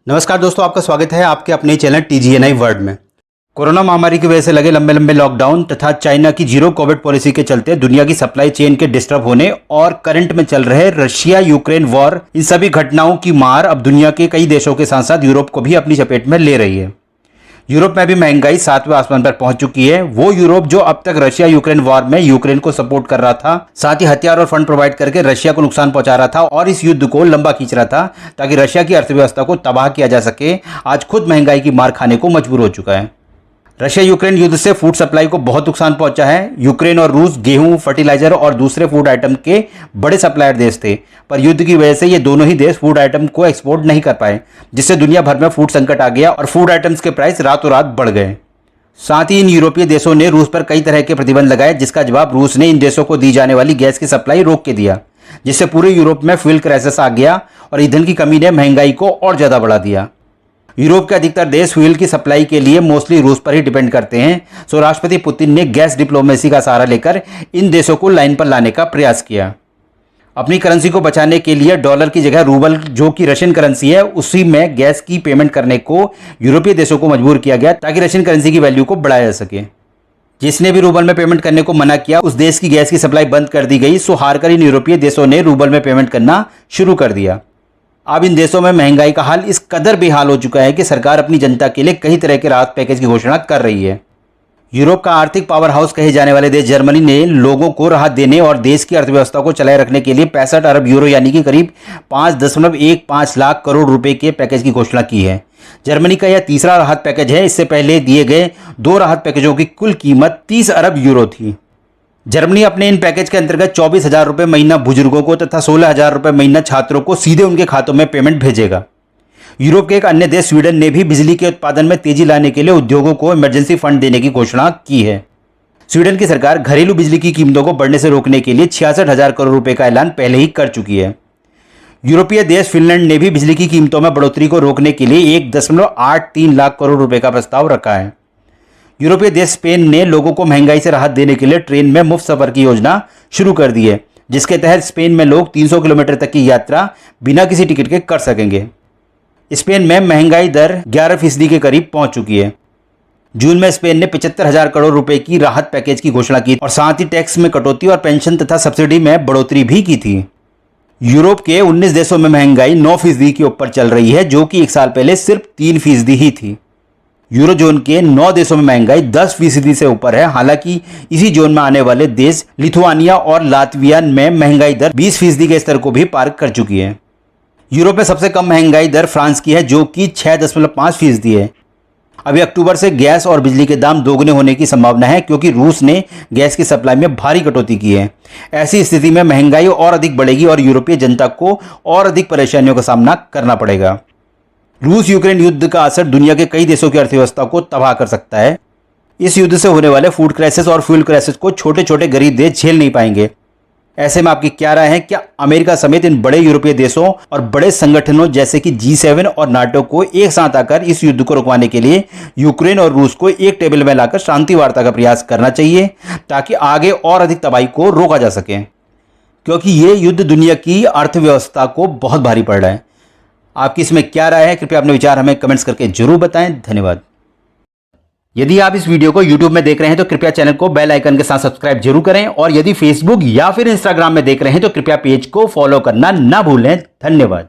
नमस्कार दोस्तों, आपका स्वागत है आपके अपने चैनल TGNI वर्ल्ड में। कोरोना महामारी की वजह से लगे लंबे लंबे लॉकडाउन तथा चाइना की जीरो कोविड पॉलिसी के चलते दुनिया की सप्लाई चेन के डिस्टर्ब होने और करंट में चल रहे रशिया यूक्रेन वॉर, इन सभी घटनाओं की मार अब दुनिया के कई देशों के साथ साथ यूरोप को भी अपनी चपेट में ले रही है। यूरोप में भी महंगाई 7वें आसमान पर पहुंच चुकी है। वो यूरोप जो अब तक रशिया यूक्रेन वॉर में यूक्रेन को सपोर्ट कर रहा था, साथ ही हथियार और फंड प्रोवाइड करके रशिया को नुकसान पहुंचा रहा था और इस युद्ध को लंबा खींच रहा था ताकि रशिया की अर्थव्यवस्था को तबाह किया जा सके, आज खुद महंगाई की मार खाने को मजबूर हो चुका है। रशिया यूक्रेन युद्ध से फूड सप्लाई को बहुत नुकसान पहुंचा है। यूक्रेन और रूस गेहूं, फर्टिलाइजर और दूसरे फूड आइटम के बड़े सप्लायर देश थे, पर युद्ध की वजह से ये दोनों ही देश फूड आइटम को एक्सपोर्ट नहीं कर पाए, जिससे दुनिया भर में फूड संकट आ गया और फूड आइटम्स के प्राइस रातों रात बढ़ गए। साथ ही इन यूरोपीय देशों ने रूस पर कई तरह के प्रतिबंध लगाए, जिसका जवाब रूस ने इन देशों को दी जाने वाली गैस की सप्लाई रोक के दिया, जिससे पूरे यूरोप में फ्यूल क्राइसिस आ गया और ईंधन की कमी ने महंगाई को और ज्यादा बढ़ा दिया। यूरोप के अधिकतर देश फ्यूल की सप्लाई के लिए मोस्टली रूस पर ही डिपेंड करते हैं, सो राष्ट्रपति पुतिन ने गैस डिप्लोमेसी का सहारा लेकर इन देशों को लाइन पर लाने का प्रयास किया। अपनी करेंसी को बचाने के लिए डॉलर की जगह रूबल, जो कि रशियन करेंसी है, उसी में गैस की पेमेंट करने को यूरोपीय देशों को मजबूर किया गया ताकि रशियन करेंसी की वैल्यू को बढ़ाया जा सके। जिसने भी रूबल में पेमेंट करने को मना किया, उस देश की गैस की सप्लाई बंद कर दी गई। सो हारकर इन यूरोपीय देशों ने रूबल में पेमेंट करना शुरू कर दिया। अब इन देशों में महंगाई का हाल इस कदर बेहाल हो चुका है कि सरकार अपनी जनता के लिए कई तरह के राहत पैकेज की घोषणा कर रही है। यूरोप का आर्थिक पावर हाउस कहे जाने वाले देश जर्मनी ने लोगों को राहत देने और देश की अर्थव्यवस्था को चलाए रखने के लिए 65 अरब यूरो यानी कि करीब 5.15 लाख करोड़ रुपए के पैकेज की घोषणा की है। जर्मनी का यह तीसरा राहत पैकेज है। इससे पहले दिए गए 2 राहत पैकेजों की कुल कीमत 30 अरब यूरो थी। जर्मनी अपने इन पैकेज के अंतर्गत 24,000 रुपये महीना बुजुर्गों को तथा 16,000 रुपये महीना छात्रों को सीधे उनके खातों में पेमेंट भेजेगा। यूरोप के एक अन्य देश स्वीडन ने भी बिजली के उत्पादन में तेजी लाने के लिए उद्योगों को इमरजेंसी फंड देने की घोषणा की है। स्वीडन की सरकार घरेलू बिजली की कीमतों को बढ़ने से रोकने के लिए 66,000 करोड़ रुपए का ऐलान पहले ही कर चुकी है। यूरोपीय देश फिनलैंड ने भी बिजली की कीमतों में बढ़ोतरी को रोकने के लिए 1.83 लाख करोड़ रुपए का प्रस्ताव रखा है। यूरोपीय देश स्पेन ने लोगों को महंगाई से राहत देने के लिए ट्रेन में मुफ्त सफर की योजना शुरू कर दी है, जिसके तहत स्पेन में लोग 300 किलोमीटर तक की यात्रा बिना किसी टिकट के कर सकेंगे। स्पेन में महंगाई दर 11% के करीब पहुंच चुकी है। जून में स्पेन ने 75,000 करोड़ रुपए की राहत पैकेज की घोषणा की और साथ ही टैक्स में कटौती और पेंशन तथा सब्सिडी में बढ़ोतरी भी की थी। यूरोप के 19 देशों में महंगाई 9% के ऊपर चल रही है, जो कि एक साल पहले सिर्फ 3% ही थी। यूरो जोन के 9 देशों में महंगाई 10% से ऊपर है। हालांकि इसी जोन में आने वाले देश लिथुआनिया और लातविया में महंगाई दर 20% के स्तर को भी पार कर चुकी है। यूरोप में सबसे कम महंगाई दर फ्रांस की है, जो कि 6.5% है। अभी अक्टूबर से गैस और बिजली के दाम दोगुने होने की संभावना है, क्योंकि रूस ने गैस की सप्लाई में भारी कटौती की है। ऐसी स्थिति में महंगाई और अधिक बढ़ेगी और यूरोपीय जनता को और अधिक परेशानियों का सामना करना पड़ेगा। रूस यूक्रेन युद्ध का असर दुनिया के कई देशों की अर्थव्यवस्था को तबाह कर सकता है। इस युद्ध से होने वाले फूड क्राइसिस और फ्यूल क्राइसिस को छोटे छोटे गरीब देश झेल नहीं पाएंगे। ऐसे में आपकी क्या राय है? क्या अमेरिका समेत इन बड़े यूरोपीय देशों और बड़े संगठनों जैसे कि G7 और नाटो को एक साथ आकर इस युद्ध को रुकवाने के लिए यूक्रेन और रूस को एक टेबल में लाकर शांति वार्ता का प्रयास करना चाहिए, ताकि आगे और अधिक तबाही को रोका जा सके, क्योंकि ये युद्ध दुनिया की अर्थव्यवस्था को बहुत भारी पड़ रहा है। आपकी इसमें क्या राय है? कृपया अपने विचार हमें कमेंट्स करके जरूर बताएं। धन्यवाद। यदि आप इस वीडियो को YouTube में देख रहे हैं तो कृपया चैनल को बेल आइकन के साथ सब्सक्राइब जरूर करें, और यदि Facebook या फिर Instagram में देख रहे हैं तो कृपया पेज को फॉलो करना ना भूलें। धन्यवाद।